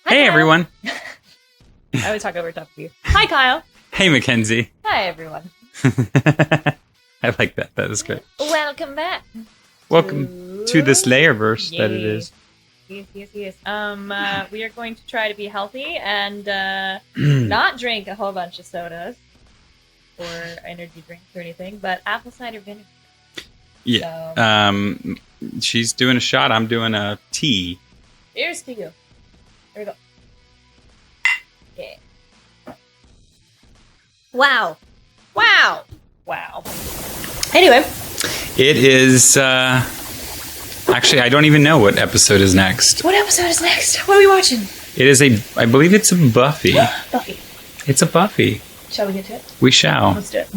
Hey, everyone. I always talk over top of you. Hi, Kyle. Hey, Mackenzie. Hi, everyone. I like that. That is good. Welcome back. Welcome to the Slayerverse that it is. Yes. We are going to try to be healthy and not drink a whole bunch of sodas or energy drinks or anything, but apple cider vinegar. Yeah. So, She's doing a shot. I'm doing a tea. here's to you. There we go. Yeah. Wow. Anyway. It is, actually, I don't even know what episode is next. What episode is next? What are we watching? It is I believe it's a Buffy. Buffy. It's a Buffy. Shall we get to it? We shall. Let's do it.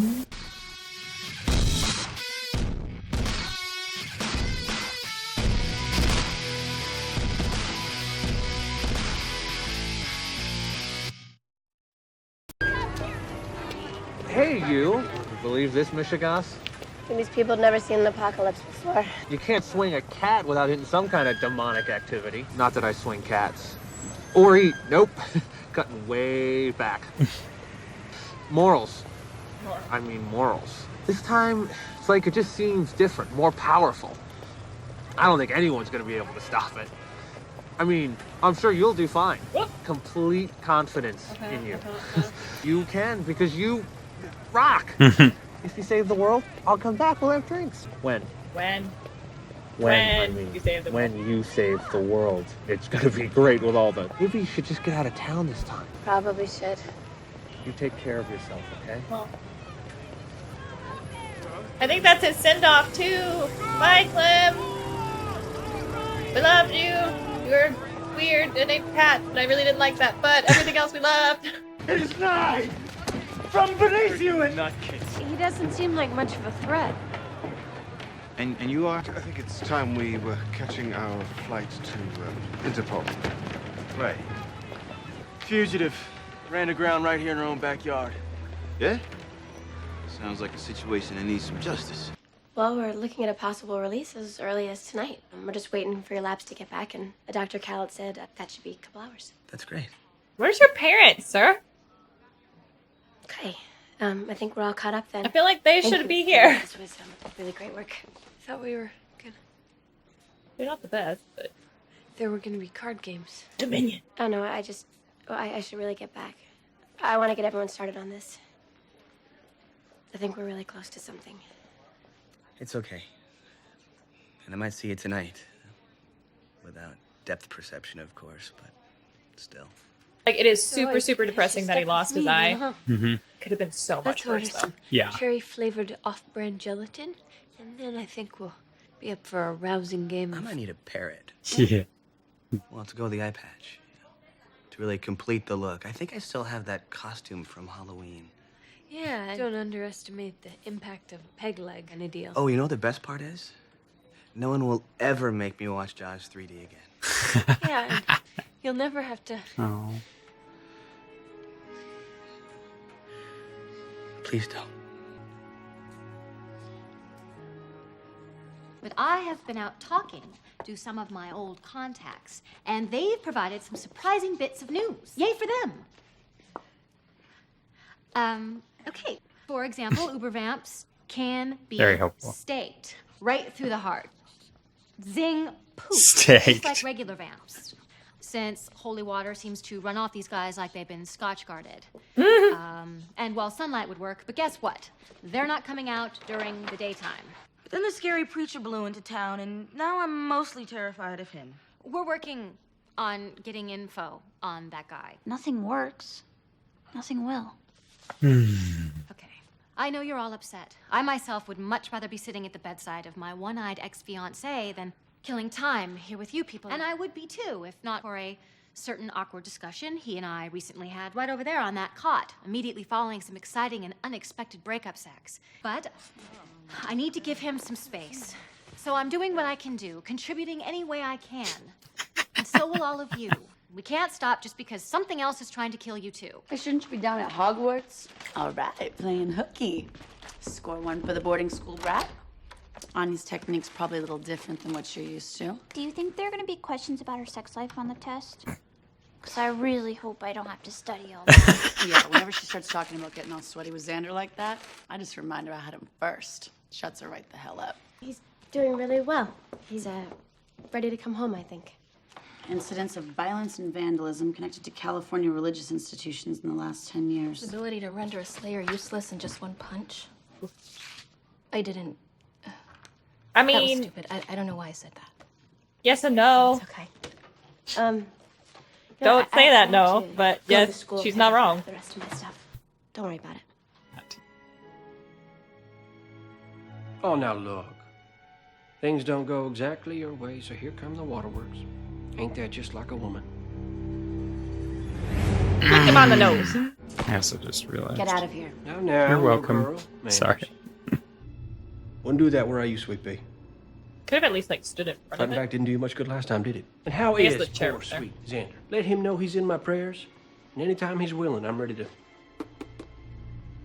Hey, you believe this, Michigas? These people have never seen an apocalypse before. You can't swing a cat without hitting some kind of demonic activity. Not that I swing cats. Or eat. Nope. Cutting way back. Morals. Morals. This time, it's like it just seems different, more powerful. I don't think anyone's gonna be able to stop it. I'm sure you'll do fine. Whoop. Complete confidence in you. You can, because you rock. If you save the world, I'll come back. We'll have drinks. When you save the world. When you save the world. It's gonna be great with all the... Maybe you should just get out of town this time. Probably should. You take care of yourself, okay? Well, I think that's his send-off, too. Bye, Clem. We loved you. You were weird and a cat, but I really didn't like that. But everything else we loved. It is I! From beneath you and He doesn't seem like much of a threat. And you are? I think it's time we were catching our flight to Interpol. Right. Fugitive. Ran aground right here in our own backyard. Yeah? Sounds like a situation that needs some justice. Well, we're looking at a possible release as early as tonight. We're just waiting for your labs to get back, and Dr. Khaled said that should be a couple hours. That's great. Where's your parents, sir? Okay. I think we're all caught up then. I feel like they Thank should you. be here. This was really great work. Thought we were good. They're not the best, but... There were gonna be card games. Dominion. Oh, no, I should really get back. I want to get everyone started on this. I think we're really close to something. It's okay. And I might see it tonight. Without depth perception, of course, but still. Like, it is super depressing that he lost his eye. Huh? Mm-hmm. Could have been so much Let's order worse, though. some Yeah. cherry-flavored off-brand gelatin, and then I think we'll be up for a rousing game I of... might need a parrot. Yeah. Well, to go with the eye patch. To really complete the look. I think I still have that costume from Halloween. Yeah, don't underestimate the impact of a peg leg and a deal. Oh, you know what the best part is? No one will ever make me watch Jaws 3D again. Yeah, and you'll never have to... Oh. Please don't. But I have been out talking to some of my old contacts, and they've provided some surprising bits of news. Yay for them! Okay. For example, Ubervamps can be Very helpful. staked right through the heart. Zing, poof. Staked. Just like regular vamps. Since holy water seems to run off these guys like they've been scotch guarded. And well, sunlight would work, but guess what? They're not coming out during the daytime. But then the scary preacher blew into town, and now I'm mostly terrified of him. We're working on getting info on that guy. Nothing works. Nothing will. Okay. I know you're all upset. I myself would much rather be sitting at the bedside of my one-eyed ex-fiancé than killing time here with you people. And I would be too, if not for a certain awkward discussion he and I recently had right over there on that cot, immediately following some exciting and unexpected breakup sex. But I need to give him some space. So I'm doing what I can do, contributing any way I can. And so will all of you. We can't stop just because something else is trying to kill you too. Shouldn't you be down at Hogwarts? All right, playing hooky. Score one for the boarding school brat. Anya's technique's probably a little different than what you're used to. Do you think there are going to be questions about her sex life on the test? Because I really hope I don't have to study all day. Yeah, whenever she starts talking about getting all sweaty with Xander like that, I just remind her I had him first. Shuts her right the hell up. He's doing really well. He's ready to come home, I think. Incidents of violence and vandalism connected to California religious institutions in the last 10 years. His ability to render a Slayer useless in just one punch. I didn't. I That was mean, stupid. I don't know why I said that. yes and no. It's okay. Don't say that, no. to But go to yes, school she's and not pick up wrong. The rest of my stuff. Don't worry about it. Oh, now look. Things don't go exactly your way, so here come the waterworks. Ain't that just like a woman? Click him on the nose. I also just realized. Get out of here. Now, You're little welcome. girl, manners. Sorry. Wouldn't do that where I used Sweet Pea. Could have at least like stood in front of Fighting it. back didn't do you much good last time, did it? And how I guess is the chair poor was there. sweet Xander? Let him know he's in my prayers, and anytime he's willing, I'm ready to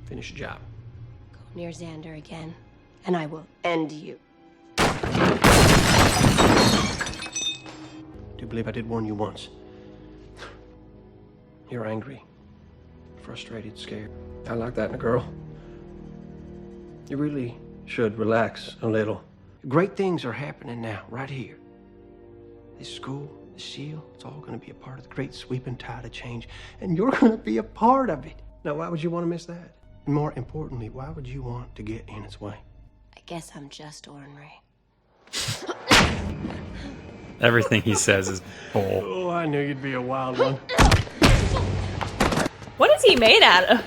finish the job. Go near Xander again, and I will end you. Do believe I did warn you once. You're angry, frustrated, scared. I like that in a girl. You really should relax a little. Great things are happening now, right here. This school, the shield, it's all going to be a part of the great sweeping tide of change, and you're going to be a part of it. Now, why would you want to miss that? And more importantly, why would you want to get in its way? I guess I'm just ornery. Everything he says is bull. Oh, I knew you'd be a wild one. What is he made out of?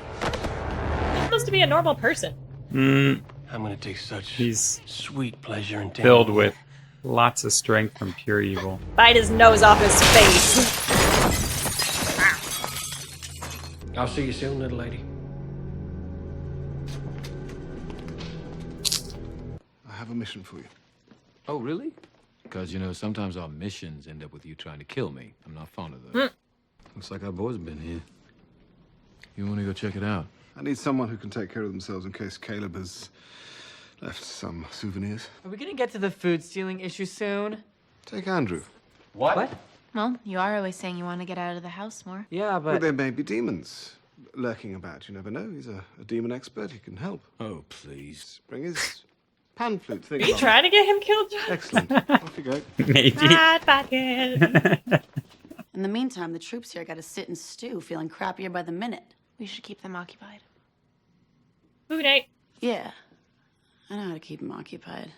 He's supposed to be a normal person. I'm going to take such He's sweet pleasure in filled with lots of strength from pure evil. Bite his nose off his face. I'll see you soon, little lady. I have a mission for you. Oh, really? Because, you know, sometimes our missions end up with you trying to kill me. I'm not fond of that. Looks like our boys have been here. You want to go check it out? I need someone who can take care of themselves in case Caleb has left some souvenirs. Are we gonna get to the food stealing issue soon? Take Andrew. What? Well, you are always saying you want to get out of the house more. Yeah, But but there may be demons lurking about. You never know. He's a demon expert. He can help. Oh, please. Bring his pan flute thing. Are you trying to get him killed, John? Excellent. Off you go. Maybe. Hot pocket. In the meantime, the troops here got to sit and stew, feeling crappier by the minute. We should keep them occupied. Food night. Yeah, I know how to keep them occupied.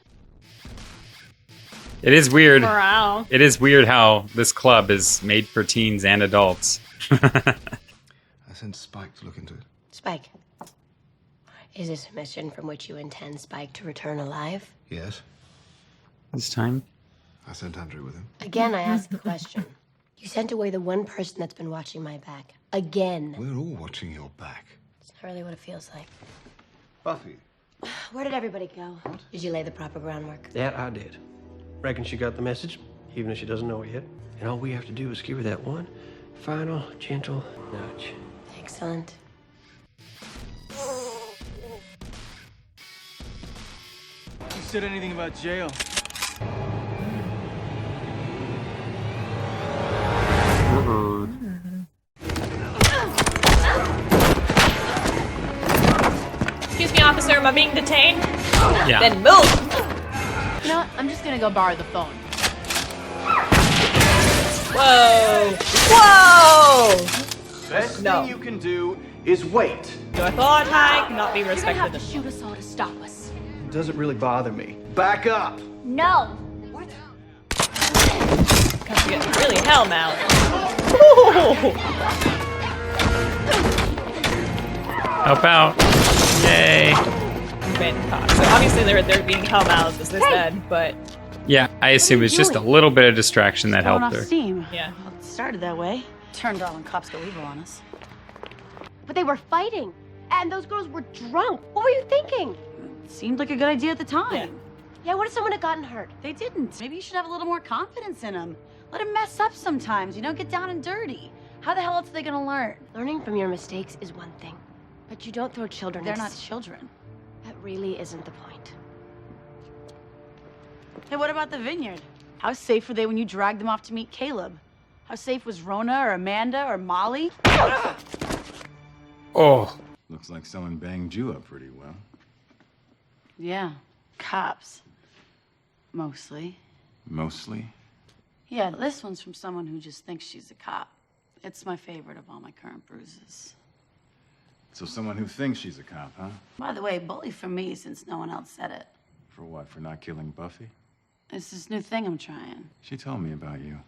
It is weird. Morale. It is weird how this club is made for teens and adults. I sent Spike to look into it. Spike, is this a mission from which you intend Spike to return alive? Yes. This time? I sent Andrew with him. Again, I ask a question. You sent away the one person that's been watching my back. Again. We're all watching your back. It's not really what it feels like. Buffy. Where did everybody go? Did you lay the proper groundwork? That I did. Reckon she got the message, even if she doesn't know it yet. And all we have to do is give her that one final, gentle nudge. Excellent. You said anything about jail? Excuse me, officer, am I being detained? Yeah. Then move! You know what? I'm just gonna go borrow the phone. Whoa! Whoa! Best No. thing you can do is wait. Your thought high cannot be You're gonna have respected. to shoot us all to stop us. It doesn't really bother me. Back up. No. You're getting really hell now. Help out. Yay. So obviously they're being hell mouths as they said, but Yeah, I assume it's just a little bit of distraction that Blowing helped off her. steam. yeah. Well, it started that way. Turned on when cops go evil on us. But they were fighting, and those girls were drunk. What were you thinking? Seemed like a good idea at the time. Yeah, what if someone had gotten hurt? They didn't. Maybe you should have a little more confidence in them. Let them mess up sometimes, you know, get down and dirty. How the hell else are they gonna learn? Learning from your mistakes is one thing, but you don't throw children. They're not children. That really isn't the point. Hey, what about the vineyard? How safe were they when you dragged them off to meet Caleb? How safe was Rona or Amanda or Molly? Oh. Looks like someone banged you up pretty well. Yeah, cops. Mostly. Mostly? Yeah, this one's from someone who just thinks she's a cop. It's my favorite of all my current bruises. So someone who thinks she's a cop, huh? By the way, bully for me since no one else said it. For what? For not killing Buffy? It's this new thing I'm trying. She told me about you.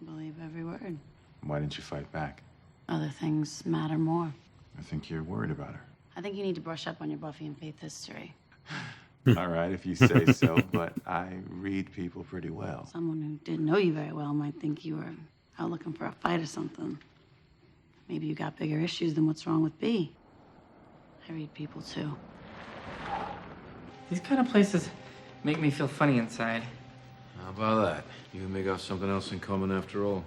Believe every word. Why didn't you fight back? Other things matter more. I think you're worried about her. I think you need to brush up on your Buffy and Faith history. All right, if you say so, but I read people pretty well. Someone who didn't know you very well might think you were out looking for a fight or something. Maybe you got bigger issues than what's wrong with B. I read people too. These kind of places make me feel funny inside. How about that? You and me got something else in common after all.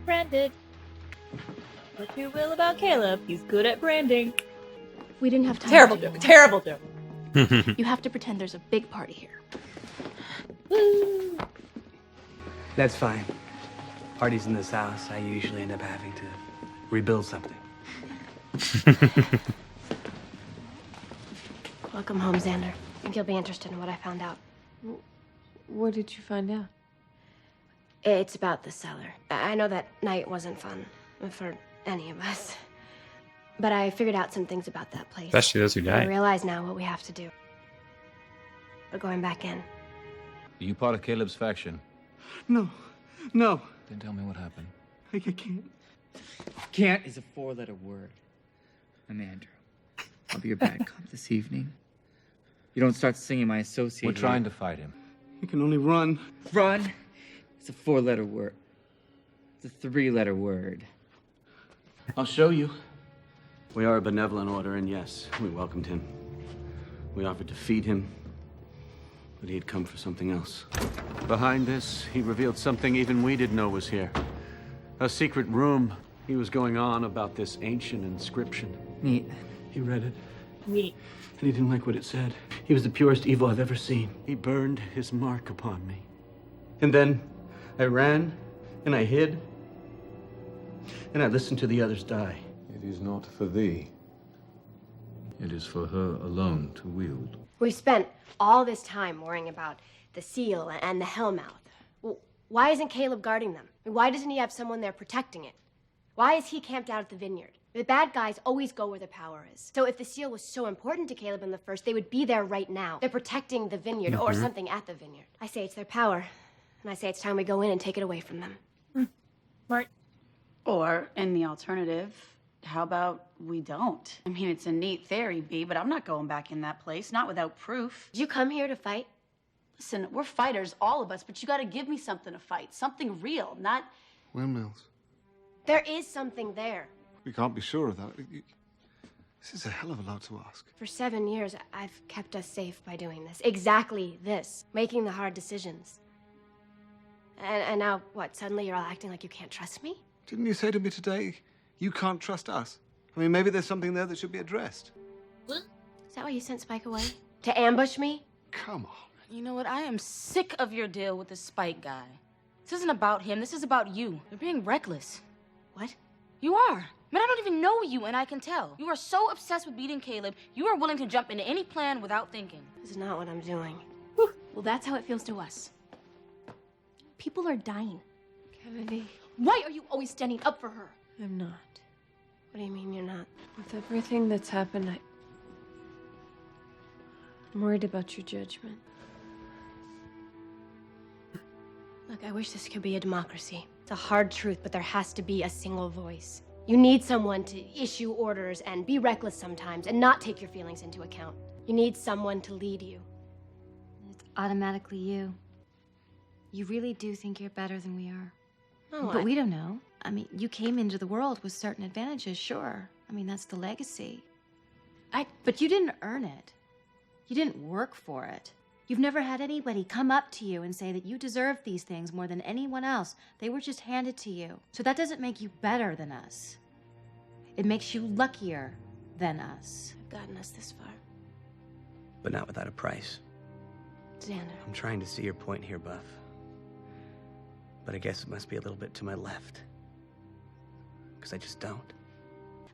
Branded. What you will about Caleb, he's good at branding. We didn't have time. Terrible joke. Terrible joke. You have to pretend there's a big party here. Woo. That's fine. Parties in this house, I usually end up having to rebuild something. Welcome home, Xander. I think you'll be interested in what I found out. What did you find out? It's about the cellar. I know that night wasn't fun for any of us. But I figured out some things about that place. Especially those who I died. realize now what we have to do. We're going back in. Are you part of Caleb's faction? No. No. Then tell me what happened. I can't. Can't is a 4-letter word. I'm Andrew. I'll be your bad cop this evening. You don't start singing my associate. We're trying to fight him. You can only run. Run? It's a 4-letter word. It's a 3-letter word. I'll show you. We are a benevolent order, and yes, we welcomed him. We offered to feed him, but he had come for something else. Behind this, he revealed something even we didn't know was here. A secret room. He was going on about this ancient inscription. Neat. He read it, Neat. and he didn't like what it said. He was the purest evil I've ever seen. He burned his mark upon me. And then I ran, and I hid, and I listened to the others die. It is not for thee. It is for her alone to wield. We've spent all this time worrying about the seal and the Hellmouth. Well, why isn't Caleb guarding them? Why doesn't he have someone there protecting it? Why is he camped out at the vineyard? The bad guys always go where the power is. So if the seal was so important to Caleb in the first, they would be there right now. They're protecting the vineyard or something at the vineyard. I say it's their power, and I say it's time we go in and take it away from them. Smart. Or, in the alternative, how about we don't? I mean, it's a neat theory, B, but I'm not going back in that place, not without proof. Did you come here to fight? Listen, we're fighters, all of us, but you gotta give me something to fight. Something real, not... Windmills. There is something there. We can't be sure of that. This is a hell of a lot to ask. For 7 years, I've kept us safe by doing this. Exactly this. Making the hard decisions. And now, what, suddenly you're all acting like you can't trust me? Didn't you say to me today, you can't trust us? I mean, maybe there's something there that should be addressed. Is that why you sent Spike away? To ambush me? Come on. You know what? I am sick of your deal with the Spike guy. This isn't about him. This is about you. You're being reckless. What? You are. Man, I don't even know you, and I can tell. You are so obsessed with beating Caleb, you are willing to jump into any plan without thinking. This is not what I'm doing. Well, that's how it feels to us. People are dying. Kennedy, Why are you always standing up for her? I'm not. What do you mean you're not? With everything that's happened, I'm worried about your judgment. Look, I wish this could be a democracy. It's a hard truth, but there has to be a single voice. You need someone to issue orders and be reckless sometimes and not take your feelings into account. You need someone to lead you. It's automatically you. You really do think you're better than we are. No, But we don't know. I mean, you came into the world with certain advantages, sure. I mean, that's the legacy. But you didn't earn it. You didn't work for it. You've never had anybody come up to you and say that you deserve these things more than anyone else. They were just handed to you. So that doesn't make you better than us. It makes you luckier than us. I've gotten us this far. but not without a price. Xander. I'm trying to see your point here, Buff. But I guess it must be a little bit to my left. Because I just don't.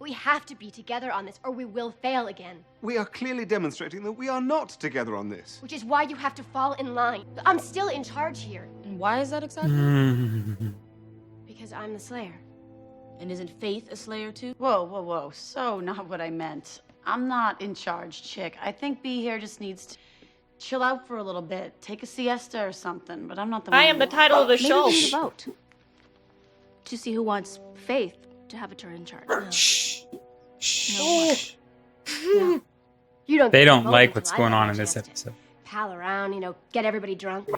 We have to be together on this, or we will fail again. We are clearly demonstrating that we are not together on this. Which is why you have to fall in line. I'm still in charge here. And why is that exactly? Because I'm the Slayer. And isn't Faith a Slayer too? Whoa, whoa, whoa. So not what I meant. I'm not in charge, chick. I think B here just needs to chill out for a little bit. Take a siesta or something, but I'm not the one. I am the title of the show. Maybe we need a vote to see who wants Faith to have a turn in charge. Shh. No. You don't. They get don't voted like until what's I going get on a in this chance to episode. Pal around, get everybody drunk.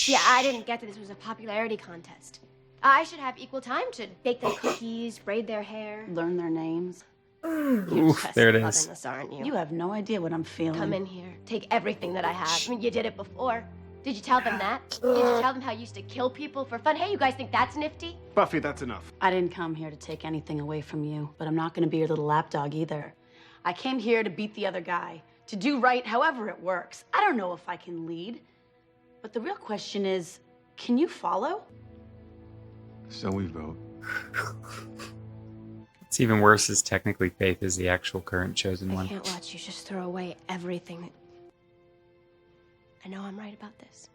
Yeah, I didn't get that this was a popularity contest. I should have equal time to bake them cookies, braid their hair, learn their names. Oof, there it is. This, aren't you? You have no idea what I'm feeling. Come in here, take everything that I have. I mean, you did it before. Did you tell them that? Did you tell them how you used to kill people for fun? Hey, you guys think that's nifty? Buffy, that's enough. I didn't come here to take anything away from you, but I'm not going to be your little lapdog either. I came here to beat the other guy, to do right however it works. I don't know if I can lead, but the real question is, can you follow? So we vote. What's even worse is technically Faith is the actual current chosen I one. can't watch you just throw away everything that... I know I'm right about this.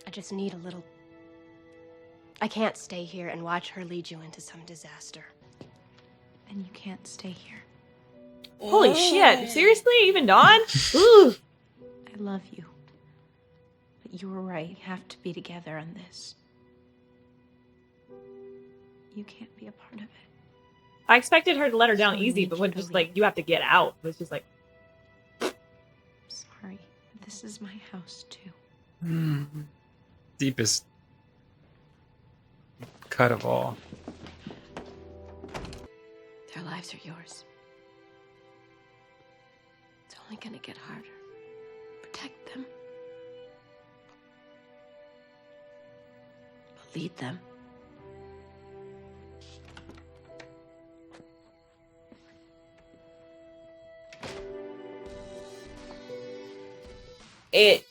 I just need a little... I can't stay here and watch her lead you into some disaster. And you can't stay here. Holy shit. Seriously? Even Dawn? Ooh. I love you. But you were right. We have to be together on this. You can't be a part of it. I expected her to let her down easy, but when just like, you have to get out, it was just like... Sorry. This is my house, too. Deepest cut of all. Their lives are yours. It's only gonna get harder. Protect them. But lead them.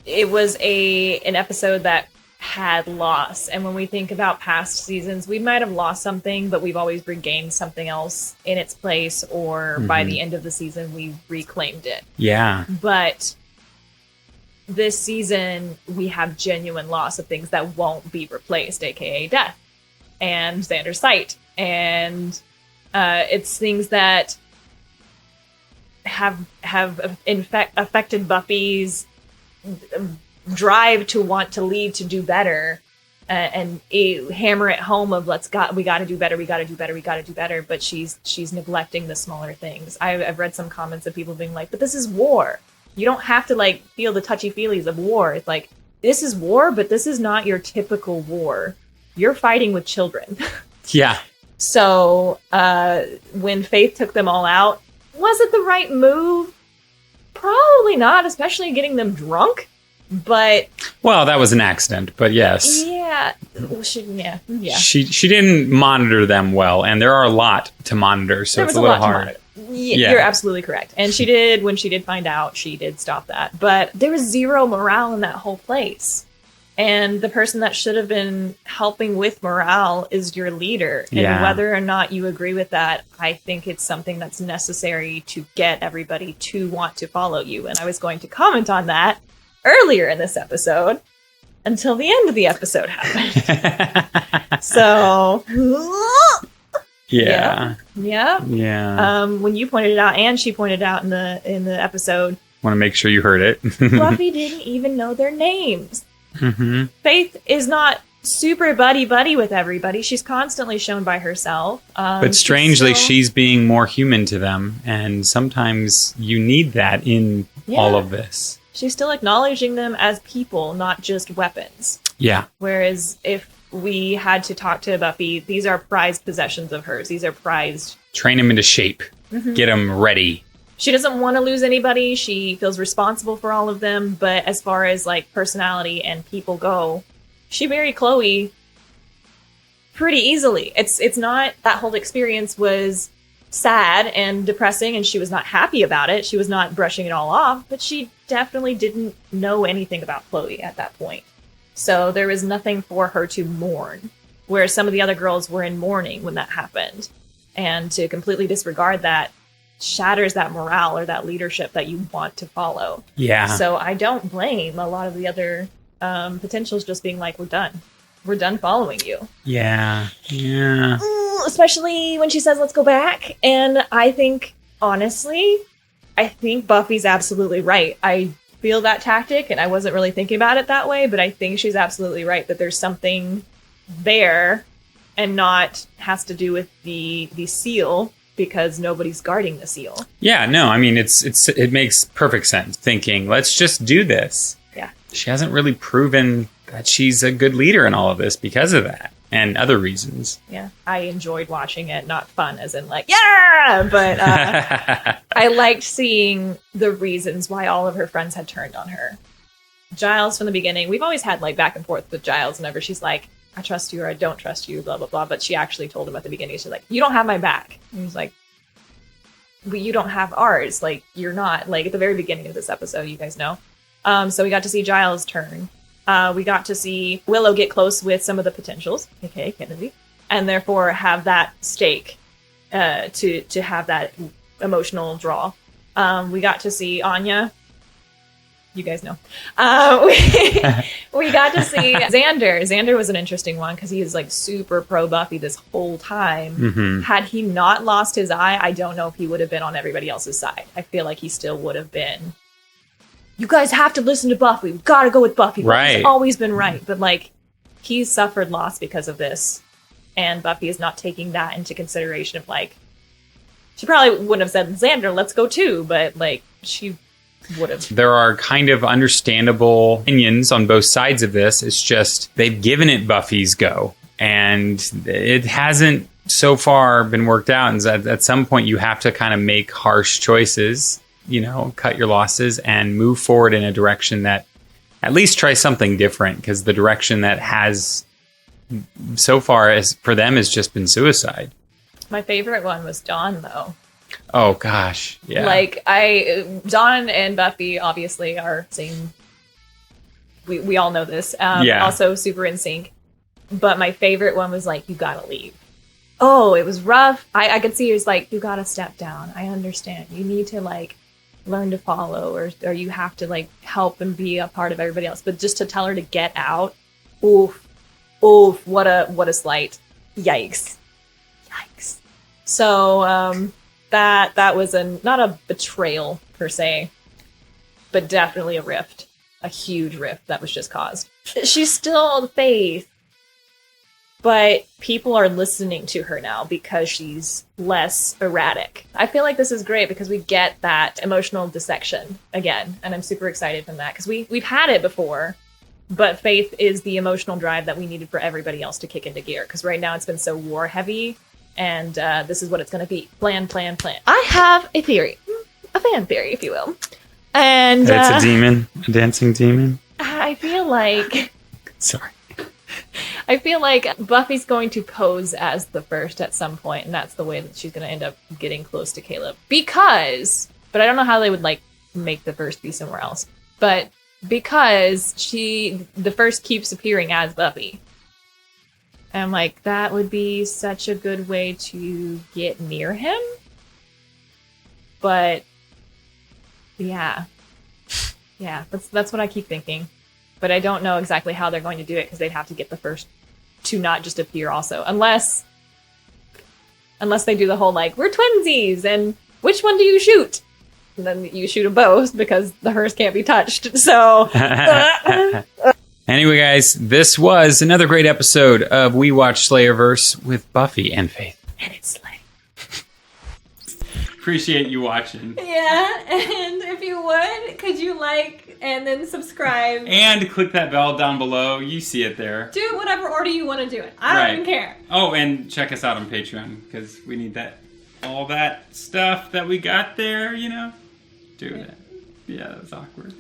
It was an episode that had loss, and when we think about past seasons, we might have lost something, but we've always regained something else in its place, or by the end of the season we reclaimed it. Yeah. But this season we have genuine loss of things that won't be replaced, aka death and Xander's sight, and it's things that have affected Buffy's drive to want to lead, to do better, and hammer it home of we got to do better, but she's neglecting the smaller things. I've read some comments of people being like, but this is war, you don't have to like feel the touchy-feelies of war. It's like, this is war, but this is not your typical war. You're fighting with children. Yeah. So when Faith took them all out, was it the right move? Probably not, especially getting them drunk. But well, that was an accident. But yes, yeah, yeah. She didn't monitor them well, and there are a lot to monitor, so it's a little hard. Yeah, you're absolutely correct. And she did, when she did find out, she did stop that. But there was zero morale in that whole place. And the person that should have been helping with morale is your leader. And whether or not you agree with that, I think it's something that's necessary to get everybody to want to follow you. And I was going to comment on that earlier in this episode until the end of the episode happened. So... Yeah. When you pointed it out, and she pointed it out in the episode, want to make sure you heard it. Buffy didn't even know their names. Mm-hmm. Faith is not super buddy with everybody. She's constantly shown by herself. But strangely, she's being more human to them, and sometimes you need that in all of this. She's still acknowledging them as people, not just weapons. Yeah. Whereas if we had to talk to Buffy, these are prized possessions of hers. These are prized... Train them into shape. Mm-hmm. Get them ready. She doesn't want to lose anybody. She feels responsible for all of them. But as far as like personality and people go, she married Chloe pretty easily. It's not, that whole experience was sad and depressing, and she was not happy about it. She was not brushing it all off, but she definitely didn't know anything about Chloe at that point. So there was nothing for her to mourn, whereas some of the other girls were in mourning when that happened. And to completely disregard that shatters that morale or that leadership that you want to follow. Yeah. So I don't blame a lot of the other potentials just being like, we're done. We're done following you. Yeah. Yeah. Especially when she says, let's go back. And I think, honestly, Buffy's absolutely right. I feel that tactic, and I wasn't really thinking about it that way, but I think she's absolutely right that there's something there and not has to do with the seal, because nobody's guarding the seal. Yeah, no, I mean, it makes perfect sense thinking, let's just do this. Yeah. She hasn't really proven that she's a good leader in all of this because of that and other reasons. Yeah, I enjoyed watching it. Not fun as in like, yeah, but I liked seeing the reasons why all of her friends had turned on her. Giles from the beginning, we've always had like back and forth with Giles whenever she's like, I trust you or I don't trust you, blah, blah, blah. But she actually told him at the beginning, she's like, you don't have my back. And he's like, but you don't have ours. Like, you're not. Like, at the very beginning of this episode, you guys know. So we got to see Giles turn. We got to see Willow get close with some of the potentials, aka Kennedy, and therefore have that stake to have that emotional draw. We got to see Anya. You guys know. We got to see Xander. Xander was an interesting one because he is like super pro Buffy this whole time. Mm-hmm. Had he not lost his eye, I don't know if he would have been on everybody else's side. I feel like he still would have been. You guys have to listen to Buffy. We've got to go with Buffy. Right. Buffy's always been right. But like, he's suffered loss because of this. And Buffy is not taking that into consideration of like, she probably wouldn't have said, Xander, let's go too. But like, she would have. There are kind of understandable opinions on both sides of this. It's just they've given it Buffy's go, and it hasn't so far been worked out. And at some point, you have to kind of make harsh choices, you know, cut your losses and move forward in a direction that at least try something different, because the direction that has so far as for them has just been suicide. My favorite one was Dawn, though. Oh gosh, yeah. Like Dawn and Buffy obviously are same. We all know this. Yeah. Also super in sync. But my favorite one was like, you gotta leave. Oh, it was rough. I could see it was like, you gotta step down. I understand. You need to like learn to follow, or you have to like help and be a part of everybody else. But just to tell her to get out, oof, what a slight. Yikes. So that was not a betrayal per se, but definitely a rift, a huge rift that was just caused. She's still Faith, but people are listening to her now because she's less erratic. I feel like this is great because we get that emotional dissection again, and I'm super excited from that because we've had it before, but Faith is the emotional drive that we needed for everybody else to kick into gear, because right now it's been so war heavy. And this is what it's going to be. Plan. I have a theory. A fan theory, if you will. And it's a demon. A dancing demon. I feel like... Sorry. I feel like Buffy's going to pose as the first at some point, and that's the way that she's going to end up getting close to Caleb. Because... But I don't know how they would, like, make the first be somewhere else. But because the first keeps appearing as Buffy. And I'm like, that would be such a good way to get near him. But yeah, that's what I keep thinking. But I don't know exactly how they're going to do it, because they'd have to get the first to not just appear also, unless they do the whole like, we're twinsies and which one do you shoot? And then you shoot them both because the hers can't be touched. So. Anyway, guys, this was another great episode of We Watch Slayerverse with Buffy and Faith. And it's Slay. Appreciate you watching. Yeah, and if you would, could you like and then subscribe? And click that bell down below. You see it there. Do it whatever order you want to do it. I don't even care. Oh, and check us out on Patreon, because we need all that stuff that we got there, you know? Do that. Yeah, that's awkward.